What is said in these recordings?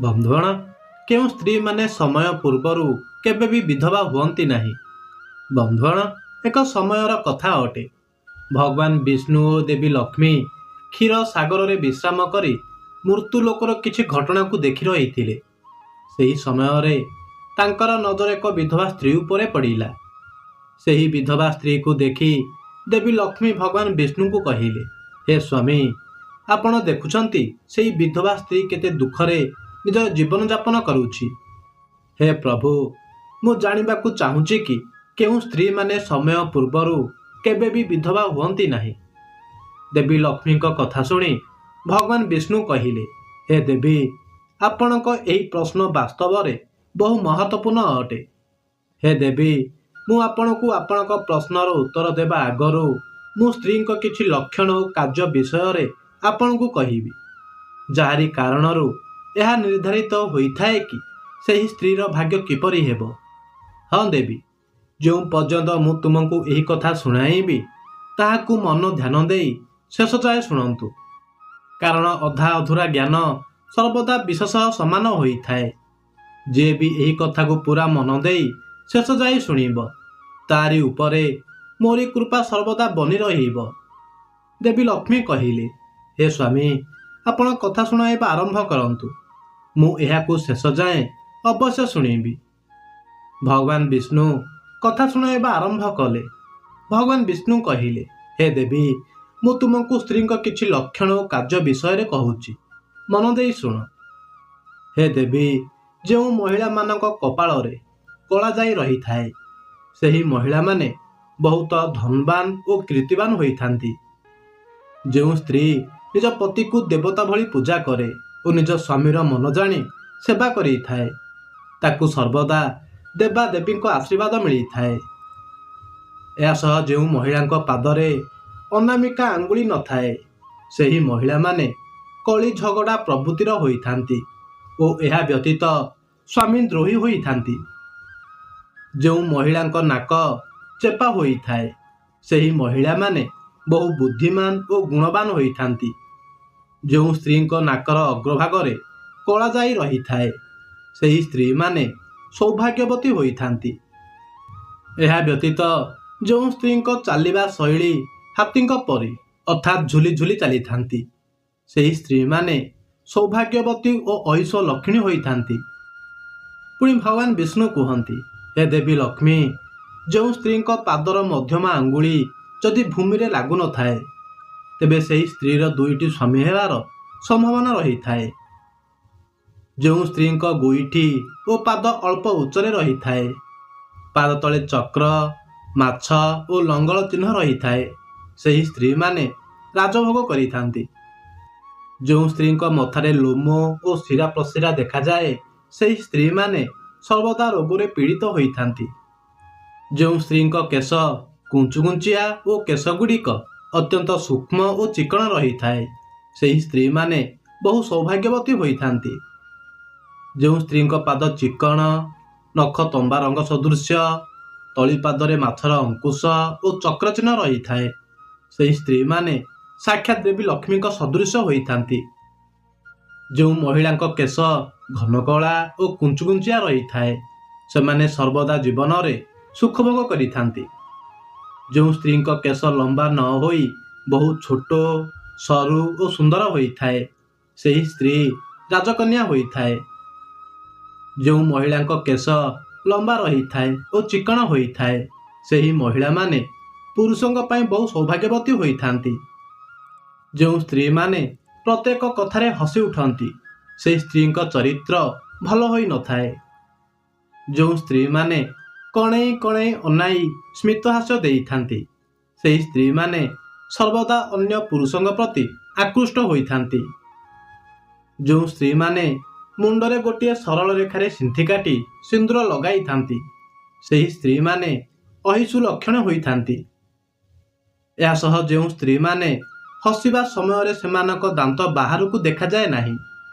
ବନ୍ଧୁଗଣ, କେଉଁ ସ୍ତ୍ରୀ ମାନେ ସମୟ ପୂର୍ବରୁ କେବେ ବି ବିଧବା ହୁଅନ୍ତି ନାହିଁ। ବନ୍ଧୁଗଣ, ଏକ ସମୟର କଥା ଅଟେ। ଭଗବାନ ବିଷ୍ଣୁ ଓ ଦେବୀ ଲକ୍ଷ୍ମୀ କ୍ଷୀର ସାଗରରେ ବିଶ୍ରାମ କରି ମୃତ୍ୟୁ ଲୋକର କିଛି ଘଟଣାକୁ ଦେଖି ରହିଥିଲେ। ସେହି ସମୟରେ ତାଙ୍କର ନଜର ଏକ ବିଧବା ସ୍ତ୍ରୀ ଉପରେ ପଡ଼ିଲା। ସେହି ବିଧବା ସ୍ତ୍ରୀକୁ ଦେଖି ଦେବୀ ଲକ୍ଷ୍ମୀ ଭଗବାନ ବିଷ୍ଣୁଙ୍କୁ କହିଲେ, ହେ ସ୍ୱାମୀ, ଆପଣ ଦେଖୁଛନ୍ତି ସେହି ବିଧବା ସ୍ତ୍ରୀ କେତେ ଦୁଃଖରେ ନିଜର ଜୀବନଯାପନ କରୁଛି। ହେ ପ୍ରଭୁ, ମୁଁ ଜାଣିବାକୁ ଚାହୁଁଛି କି କେଉଁ ସ୍ତ୍ରୀ ମାନେ ସମୟ ପୂର୍ବରୁ କେବେ ବି ବିଧବା ହୁଅନ୍ତି ନାହିଁ। ଦେବୀ ଲକ୍ଷ୍ମୀଙ୍କ କଥା ଶୁଣି ଭଗବାନ ବିଷ୍ଣୁ କହିଲେ, ହେ ଦେବୀ, ଆପଣଙ୍କ ଏହି ପ୍ରଶ୍ନ ବାସ୍ତବରେ ବହୁ ମହତ୍ୱପୂର୍ଣ୍ଣ ଅଟେ। ହେ ଦେବୀ, ମୁଁ ଆପଣଙ୍କୁ ଆପଣଙ୍କ ପ୍ରଶ୍ନର ଉତ୍ତର ଦେବା ଆଗରୁ ମୁଁ ସ୍ତ୍ରୀଙ୍କ କିଛି ଲକ୍ଷଣ ଓ କାର୍ଯ୍ୟ ବିଷୟରେ ଆପଣଙ୍କୁ କହିବି, ଯାହାରି କାରଣରୁ ଏହା ନିର୍ଦ୍ଧାରିତ ହୋଇଥାଏ କି ସେହି ସ୍ତ୍ରୀର ଭାଗ୍ୟ କିପରି ହେବ। ହଁ ଦେବୀ, ଯେଉଁ ପର୍ଯ୍ୟନ୍ତ ମୁଁ ତୁମକୁ ଏହି କଥା ଶୁଣାଇବି ତାହାକୁ ମନ ଧ୍ୟାନ ଦେଇ ଶେଷ ଯାଏ ଶୁଣନ୍ତୁ, କାରଣ ଅଧା ଅଧୁରା ଜ୍ଞାନ ସର୍ବଦା ବିଷ ସହ ସମାନ ହୋଇଥାଏ। ଯିଏ ବି ଏହି କଥାକୁ ପୁରା ମନ ଦେଇ ଶେଷ ଯାଏ ଶୁଣିବ, ତାରି ଉପରେ ମୋରି କୃପା ସର୍ବଦା ବନି ରହିବ। ଦେବୀ ଲକ୍ଷ୍ମୀ କହିଲେ, ହେ ସ୍ୱାମୀ, ଆପଣ କଥା ଶୁଣାଇବା ଆରମ୍ଭ କରନ୍ତୁ। ମୁଁ ଏହାକୁ ଶେଷ ଯାଏଁ ଅବଶ୍ୟ ଶୁଣିବି। ଭଗବାନ ବିଷ୍ଣୁ କଥା ଶୁଣାଇବା ଆରମ୍ଭ କଲେ। ଭଗବାନ ବିଷ୍ଣୁ କହିଲେ, ହେ ଦେବୀ, ମୁଁ ତୁମକୁ ସ୍ତ୍ରୀଙ୍କ କିଛି ଲକ୍ଷଣ ଓ କାର୍ଯ୍ୟ ବିଷୟରେ କହୁଛି, ମନ ଦେଇ ଶୁଣ। ହେ ଦେବୀ, ଯେଉଁ ମହିଳାମାନଙ୍କ କପାଳରେ କଳା ଯାଇ ରହିଥାଏ, ସେହି ମହିଳାମାନେ ବହୁତ ଧନବାନ ଓ କୀର୍ତ୍ତିବାନ ହୋଇଥାନ୍ତି। ଯେଉଁ ସ୍ତ୍ରୀ ନିଜ ପତିକୁ ଦେବତା ଭଳି ପୂଜା କରେ ଓ ନିଜ ସ୍ୱାମୀର ମନ ଜାଣି ସେବା କରିଥାଏ, ତାକୁ ସର୍ବଦା ଦେବାଦେବୀଙ୍କ ଆଶୀର୍ବାଦ ମିଳିଥାଏ। ଏହା ସହ ଯେଉଁ ମହିଳାଙ୍କ ପାଦରେ ଅନାମିକା ଆଙ୍ଗୁଳି ନଥାଏ, ସେହି ମହିଳାମାନେ କଳି ଝଗଡ଼ା ପ୍ରଭୃତିର ହୋଇଥାନ୍ତି ଓ ଏହା ବ୍ୟତୀତ ସ୍ୱାମୀ ଦ୍ରୋହୀ ହୋଇଥାନ୍ତି। ଯେଉଁ ମହିଳାଙ୍କ ନାକ ଚେପା ହୋଇଥାଏ, ସେହି ମହିଳାମାନେ ବହୁ ବୁଦ୍ଧିମାନ ଓ ଗୁଣବାନ ହୋଇଥାନ୍ତି। ଯେଉଁ ସ୍ତ୍ରୀଙ୍କ ନାକର ଅଗ୍ରଭାଗରେ କଳା ଯାଇ ରହିଥାଏ, ସେହି ସ୍ତ୍ରୀମାନେ ସୌଭାଗ୍ୟବତୀ ହୋଇଥାନ୍ତି। ଏହା ବ୍ୟତୀତ ଯେଉଁ ସ୍ତ୍ରୀଙ୍କ ଚାଲିବା ଶୈଳୀ ହାତୀଙ୍କ ପରି ଅର୍ଥାତ୍ ଝୁଲି ଝୁଲି ଚାଲିଥାନ୍ତି, ସେହି ସ୍ତ୍ରୀମାନେ ସୌଭାଗ୍ୟବତୀ ଓ ଐଶ୍ୱ ଲକ୍ଷିଣୀ ହୋଇଥାନ୍ତି। ପୁଣି ଭଗବାନ ବିଷ୍ଣୁ କୁହନ୍ତି, ହେ ଦେବୀ ଲକ୍ଷ୍ମୀ, ଯେଉଁ ସ୍ତ୍ରୀଙ୍କ ପାଦର ମଧ୍ୟମା ଆଙ୍ଗୁଳି ଯଦି ଭୂମିରେ ଲାଗୁନଥାଏ, ତେବେ ସେହି ସ୍ତ୍ରୀର ଦୁଇଟି ସ୍ୱାମୀ ହେବାର ସମ୍ଭାବନା ରହିଥାଏ। ଯେଉଁ ସ୍ତ୍ରୀଙ୍କ ଗୋଇଠି ଓ ପାଦ ଅଳ୍ପ ଉଚ୍ଚରେ ରହିଥାଏ, ପାଦ ତଳେ ଚକ୍ର, ମାଛ ଓ ଲଙ୍ଗଳ ଚିହ୍ନ ରହିଥାଏ, ସେହି ସ୍ତ୍ରୀମାନେ ରାଜଭୋଗ କରିଥାନ୍ତି। ଯେଉଁ ସ୍ତ୍ରୀଙ୍କ ମଥାରେ ଲୋମ ଓ ଶିରା ପ୍ରଶିରା ଦେଖାଯାଏ, ସେହି ସ୍ତ୍ରୀମାନେ ସର୍ବଦା ରୋଗରେ ପୀଡ଼ିତ ହୋଇଥାନ୍ତି। ଯେଉଁ ସ୍ତ୍ରୀଙ୍କ କେଶ କୁଞ୍ଚୁକୁଞ୍ଚିଆ ଓ କେଶଗୁଡ଼ିକ ଅତ୍ୟନ୍ତ ସୂକ୍ଷ୍ମ ଓ ଚିକ୍କଣ ରହିଥାଏ, ସେହି ସ୍ତ୍ରୀମାନେ ବହୁ ସୌଭାଗ୍ୟବତୀ ହୋଇଥାନ୍ତି। ଯେଉଁ ସ୍ତ୍ରୀଙ୍କ ପାଦ ଚିକ୍କଣ, ନଖ ତମ୍ବା ରଙ୍ଗ ସଦୃଶ୍ୟ, ତଳିପାଦରେ ମାଛର ଅଙ୍କୁଶ ଓ ଚକ୍ରଚିହ୍ନ ରହିଥାଏ, ସେହି ସ୍ତ୍ରୀମାନେ ସାକ୍ଷାତ ଦେବୀ ଲକ୍ଷ୍ମୀଙ୍କ ସଦୃଶ ହୋଇଥାନ୍ତି। ଯେଉଁ ମହିଳାଙ୍କ କେଶ ଘନ କଳା ଓ କୁଞ୍ଚୁକୁଞ୍ଚିଆ ରହିଥାଏ, ସେମାନେ ସର୍ବଦା ଜୀବନରେ ସୁଖଭୋଗ କରିଥାନ୍ତି। ଯେଉଁ ସ୍ତ୍ରୀଙ୍କ କେଶ ଲମ୍ବା ନ ହୋଇ ବହୁତ ଛୋଟ, ସରୁ ଓ ସୁନ୍ଦର ହୋଇଥାଏ, ସେହି ସ୍ତ୍ରୀ ରାଜକନ୍ୟା ହୋଇଥାଏ। ଯେଉଁ ମହିଳାଙ୍କ କେଶ ଲମ୍ବା ରହିଥାଏ ଓ ଚିକ୍କଣ ହୋଇଥାଏ, ସେହି ମହିଳାମାନେ ପୁରୁଷଙ୍କ ପାଇଁ ବହୁ ସୌଭାଗ୍ୟବତୀ ହୋଇଥାନ୍ତି। ଯେଉଁ ସ୍ତ୍ରୀମାନେ ପ୍ରତ୍ୟେକ କଥାରେ ହସି ଉଠନ୍ତି, ସେହି ସ୍ତ୍ରୀଙ୍କ ଚରିତ୍ର ଭଲ ହୋଇନଥାଏ। ଯେଉଁ ସ୍ତ୍ରୀମାନେ କଣେଇ କଣେଇ ଅନାଇ ସ୍ମିତହାସ୍ୟ ଦେଇଥାନ୍ତି, ସେହି ସ୍ତ୍ରୀମାନେ ସର୍ବଦା ଅନ୍ୟ ପୁରୁଷଙ୍କ ପ୍ରତି ଆକୃଷ୍ଟ ହୋଇଥାନ୍ତି। ଯେଉଁ ସ୍ତ୍ରୀମାନେ ମୁଣ୍ଡରେ ଗୋଟିଏ ସରଳ ରେଖାରେ ସିନ୍ଥି କାଟି ସିନ୍ଦୁର ଲଗାଇଥାନ୍ତି, ସେହି ସ୍ତ୍ରୀମାନେ ଅହିଷୁ ଲକ୍ଷଣ ହୋଇଥାନ୍ତି। ଏହା ସହ ଯେଉଁ ସ୍ତ୍ରୀମାନେ ହସିବା ସମୟରେ ସେମାନଙ୍କ ଦାନ୍ତ ବାହାରକୁ ଦେଖାଯାଏ ନାହିଁ,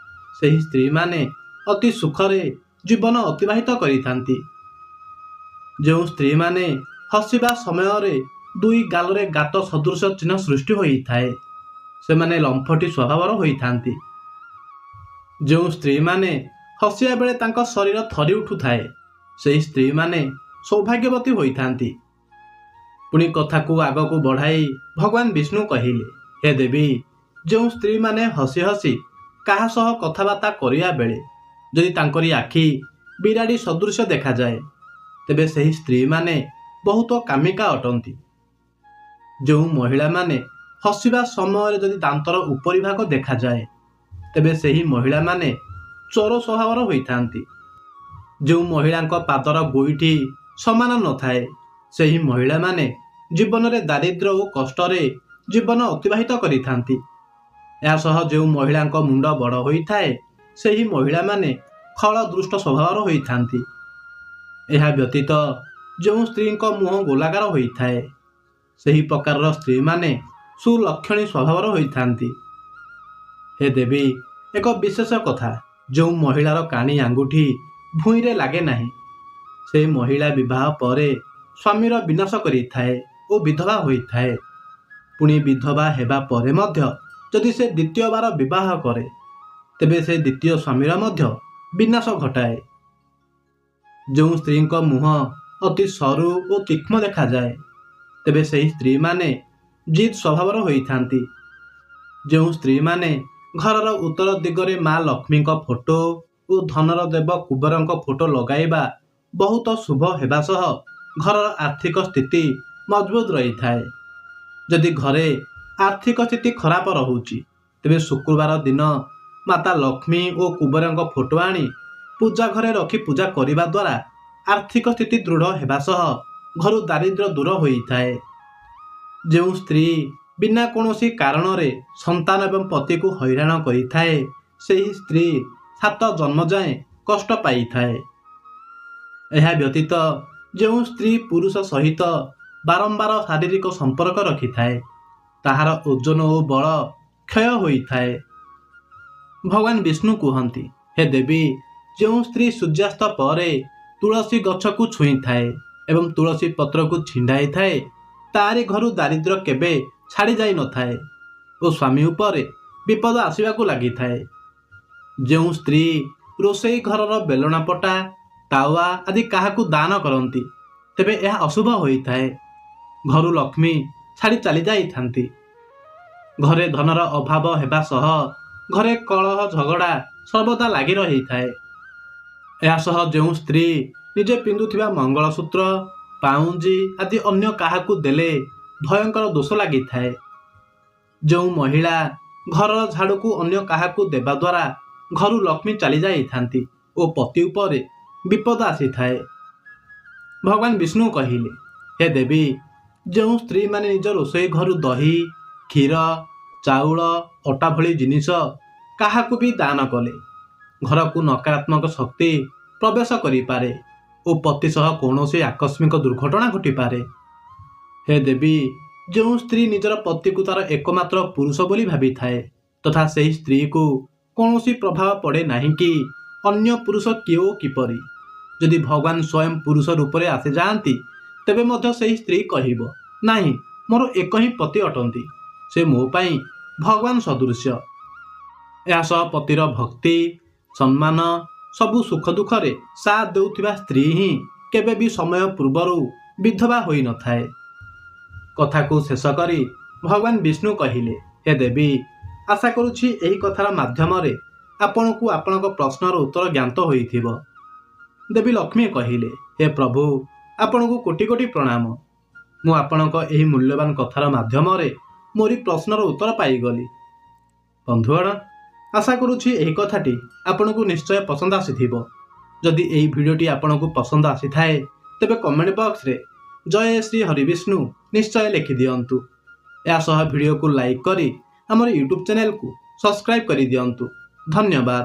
ସେହି ସ୍ତ୍ରୀମାନେ ଅତି ସୁଖରେ ଜୀବନ ଅତିବାହିତ କରିଥାନ୍ତି। ଯେଉଁ ସ୍ତ୍ରୀମାନେ ହସିବା ସମୟରେ ଦୁଇ ଗାଲରେ ଗାତ ସଦୃଶ ଚିହ୍ନ ସୃଷ୍ଟି ହୋଇଥାଏ, ସେମାନେ ଲମ୍ଫଟି ସ୍ୱଭାବର ହୋଇଥାନ୍ତି। ଯେଉଁ ସ୍ତ୍ରୀମାନେ ହସିବା ବେଳେ ତାଙ୍କ ଶରୀର ଥରି ଉଠୁଥାଏ, ସେହି ସ୍ତ୍ରୀମାନେ ସୌଭାଗ୍ୟବତୀ ହୋଇଥାନ୍ତି। ପୁଣି କଥାକୁ ଆଗକୁ ବଢ଼ାଇ ଭଗବାନ ବିଷ୍ଣୁ କହିଲେ, ହେ ଦେବୀ, ଯେଉଁ ସ୍ତ୍ରୀମାନେ ହସି ହସି କାହା ସହ କଥାବାର୍ତ୍ତା କରିବା ବେଳେ ଯଦି ତାଙ୍କରି ଆଖି ବିରାଡ଼ି ସଦୃଶ ଦେଖାଯାଏ, ତେବେ ସେହି ସ୍ତ୍ରୀମାନେ ବହୁତ କାମିକା ଅଟନ୍ତି। ଯେଉଁ ମହିଳାମାନେ ହସିବା ସମୟରେ ଯଦି ଦାନ୍ତର ଉପରି ଭାଗ ଦେଖାଯାଏ, ତେବେ ସେହି ମହିଳାମାନେ ଚୋର ସ୍ୱଭାବର ହୋଇଥାନ୍ତି। ଯେଉଁ ମହିଳାଙ୍କ ପାଦର ଗୋଇଠି ସମାନ ନଥାଏ, ସେହି ମହିଳାମାନେ ଜୀବନରେ ଦାରିଦ୍ର୍ୟ ଓ କଷ୍ଟରେ ଜୀବନ ଅତିବାହିତ କରିଥାନ୍ତି। ଏହା ସହ ଯେଉଁ ମହିଳାଙ୍କ ମୁଣ୍ଡ ବଡ଼ ହୋଇଥାଏ, ସେହି ମହିଳାମାନେ ଖଳ ଦୃଷ୍ଟ ସ୍ୱଭାବର ହୋଇଥାନ୍ତି। ଏହା ବ୍ୟତୀତ ଯେଉଁ ସ୍ତ୍ରୀଙ୍କ ମୁହଁ ଗୋଲାକାର ହୋଇଥାଏ, ସେହି ପ୍ରକାରର ସ୍ତ୍ରୀମାନେ ସୁଲକ୍ଷଣୀ ସ୍ୱଭାବର ହୋଇଥାନ୍ତି। ହେ ଦେବୀ, ଏକ ବିଶେଷ କଥା, ଯେଉଁ ମହିଳାର କାଣି ଆଙ୍ଗୁଠି ଭୂଇଁରେ ଲାଗେ ନାହିଁ, ସେହି ମହିଳା ବିବାହ ପରେ ସ୍ୱାମୀର ବିନାଶ କରିଥାଏ ଓ ବିଧବା ହୋଇଥାଏ। ପୁଣି ବିଧବା ହେବା ପରେ ମଧ୍ୟ ଯଦି ସେ ଦ୍ୱିତୀୟ ବାର ବିବାହ କରେ, ତେବେ ସେ ଦ୍ୱିତୀୟ ସ୍ୱାମୀର ମଧ୍ୟ ବିନାଶ ଘଟାଏ। ଯେଉଁ ସ୍ତ୍ରୀଙ୍କ ମୁହଁ ଅତି ସରୁ ଓ ତୀକ୍ଷ୍ଣ ଦେଖାଯାଏ, ତେବେ ସେହି ସ୍ତ୍ରୀମାନେ ଜିଦ୍ ସ୍ୱଭାବର ହୋଇଥାନ୍ତି। ଯେଉଁ ସ୍ତ୍ରୀମାନେ ଘରର ଉତ୍ତର ଦିଗରେ ମା ଲକ୍ଷ୍ମୀଙ୍କ ଫଟୋ ଓ ଧନର ଦେବ କୁବେରଙ୍କ ଫଟୋ ଲଗାଇବା ବହୁତ ଶୁଭ ହେବା ସହ ଘରର ଆର୍ଥିକ ସ୍ଥିତି ମଜବୁତ ରହିଥାଏ। ଯଦି ଘରେ ଆର୍ଥିକ ସ୍ଥିତି ଖରାପ ରହୁଛି, ତେବେ ଶୁକ୍ରବାର ଦିନ ମାତା ଲକ୍ଷ୍ମୀ ଓ କୁବେରଙ୍କ ଫଟୋ ଆଣି ପୂଜା ଘରେ ରଖି ପୂଜା କରିବା ଦ୍ୱାରା ଆର୍ଥିକ ସ୍ଥିତି ଦୃଢ଼ ହେବା ସହ ଘରୁ ଦାରିଦ୍ର୍ୟ ଦୂର ହୋଇଥାଏ। ଯେଉଁ ସ୍ତ୍ରୀ ବିନା କୌଣସି କାରଣରେ ସନ୍ତାନ ଏବଂ ପତିକୁ ହଇରାଣ କରିଥାଏ, ସେହି ସ୍ତ୍ରୀ 7 ଜନ୍ମ ଯାଏଁ କଷ୍ଟ ପାଇଥାଏ। ଏହା ବ୍ୟତୀତ ଯେଉଁ ସ୍ତ୍ରୀ ପୁରୁଷ ସହିତ ବାରମ୍ବାର ଶାରୀରିକ ସମ୍ପର୍କ ରଖିଥାଏ, ତାହାର ଓଜନ ଓ ବଳ କ୍ଷୟ ହୋଇଥାଏ। ଭଗବାନ ବିଷ୍ଣୁ କୁହନ୍ତି, ହେ ଦେବୀ, ଯେଉଁ ସ୍ତ୍ରୀ ସୂର୍ଯ୍ୟାସ୍ତ ପରେ ତୁଳସୀ ଗଛକୁ ଛୁଇଁଥାଏ ଏବଂ ତୁଳସୀ ପତ୍ରକୁ ଛିଣ୍ଡାଇଥାଏ, ତାରି ଘରୁ ଦାରିଦ୍ର୍ୟ କେବେ ଛାଡ଼ି ଯାଇନଥାଏ ଓ ସ୍ୱାମୀ ଉପରେ ବିପଦ ଆସିବାକୁ ଲାଗିଥାଏ। ଯେଉଁ ସ୍ତ୍ରୀ ରୋଷେଇ ଘରର ବେଲଣା ପଟା, ତାୱା ଆଦି କାହାକୁ ଦାନ କରନ୍ତି, ତେବେ ଏହା ଅଶୁଭ ହୋଇଥାଏ। ଘରୁ ଲକ୍ଷ୍ମୀ ଛାଡ଼ି ଚାଲି ଯାଇଥାନ୍ତି। ଘରେ ଧନର ଅଭାବ ହେବା ସହ ଘରେ କଳହ ଝଗଡ଼ା ସର୍ବଦା ଲାଗି ରହିଥାଏ। ଏହା ସହ ଯେଉଁ ସ୍ତ୍ରୀ ନିଜେ ପିନ୍ଧୁଥିବା ମଙ୍ଗଳସୂତ୍ର, ପାଉଁଜି ଆଦି ଅନ୍ୟ କାହାକୁ ଦେଲେ ଭୟଙ୍କର ଦୋଷ ଲାଗିଥାଏ। ଯେଉଁ ମହିଳା ଘରର ଝାଡ଼ୁକୁ ଅନ୍ୟ କାହାକୁ ଦେବା ଦ୍ୱାରା ଘରୁ ଲକ୍ଷ୍ମୀ ଚାଲି ଯାଇଥାନ୍ତି ଓ ପତି ଉପରେ ବିପଦ ଆସିଥାଏ। ଭଗବାନ ବିଷ୍ଣୁ କହିଲେ, ହେ ଦେବୀ, ଯେଉଁ ସ୍ତ୍ରୀମାନେ ନିଜ ରୋଷେଇ ଘରୁ ଦହି, କ୍ଷୀର, ଚାଉଳ, ଅଟା ଭଳି ଜିନିଷ କାହାକୁ ବି ଦାନ କଲେ, ଘରକୁ ନକାରାତ୍ମକ ଶକ୍ତି ପ୍ରବେଶ କରିପାରେ ଓ ପତି ସହ କୌଣସି ଆକସ୍ମିକ ଦୁର୍ଘଟଣା ଘଟିପାରେ। ହେ ଦେବୀ, ଯେଉଁ ସ୍ତ୍ରୀ ନିଜର ପତିକୁ ତାର ଏକମାତ୍ର ପୁରୁଷ ବୋଲି ଭାବିଥାଏ ତଥା ସେହି ସ୍ତ୍ରୀକୁ କୌଣସି ପ୍ରଭାବ ପଡ଼େ ନାହିଁ କି ଅନ୍ୟ ପୁରୁଷ କିଏ ଓ କିପରି, ଯଦି ଭଗବାନ ସ୍ୱୟଂ ପୁରୁଷ ରୂପରେ ଆସିଯାଆନ୍ତି, ତେବେ ମଧ୍ୟ ସେହି ସ୍ତ୍ରୀ କହିବ, ନାହିଁ, ମୋର ଏକ ହିଁ ପତି ଅଟନ୍ତି, ସେ ମୋ ପାଇଁ ଭଗବାନ ସଦୃଶ୍ୟ। ଏହା ସହ ପତିର ଭକ୍ତି, ସମ୍ମାନ, ସବୁ ସୁଖ ଦୁଃଖରେ ସାଥ ଦେଉଥିବା ସ୍ତ୍ରୀ ହିଁ କେବେ ବି ସମୟ ପୂର୍ବରୁ ବିଧବା ହୋଇନଥାଏ। କଥାକୁ ଶେଷ କରି ଭଗବାନ ବିଷ୍ଣୁ କହିଲେ, ହେ ଦେବୀ, ଆଶା କରୁଛି ଏହି କଥାର ମାଧ୍ୟମରେ ଆପଣଙ୍କୁ ଆପଣଙ୍କ ପ୍ରଶ୍ନର ଉତ୍ତର ଜ୍ଞାତ ହୋଇଥିବ। ଦେବୀ ଲକ୍ଷ୍ମୀ କହିଲେ, ହେ ପ୍ରଭୁ, ଆପଣଙ୍କୁ କୋଟି କୋଟି ପ୍ରଣାମ। ମୁଁ ଆପଣଙ୍କ ଏହି ମୂଲ୍ୟବାନ କଥାର ମାଧ୍ୟମରେ ମୋରି ପ୍ରଶ୍ନର ଉତ୍ତର ପାଇଗଲି। ବନ୍ଧୁଗଣ, ଆଶା କରୁଛି ଏହି କଥାଟି ଆପଣଙ୍କୁ ନିଶ୍ଚୟ ପସନ୍ଦ ଆସିଥିବ। ଯଦି ଏହି ଭିଡ଼ିଓଟି ଆପଣଙ୍କୁ ପସନ୍ଦ ଆସିଥାଏ, ତେବେ କମେଣ୍ଟ ବକ୍ସରେ ଜୟ ଶ୍ରୀ ହରିବିଷ୍ଣୁ ନିଶ୍ଚୟ ଲେଖିଦିଅନ୍ତୁ। ଏହା ସହ ଭିଡ଼ିଓକୁ ଲାଇକ୍ କରି ଆମର ୟୁଟ୍ୟୁବ୍ ଚ୍ୟାନେଲକୁ ସବସ୍କ୍ରାଇବ୍ କରିଦିଅନ୍ତୁ। ଧନ୍ୟବାଦ।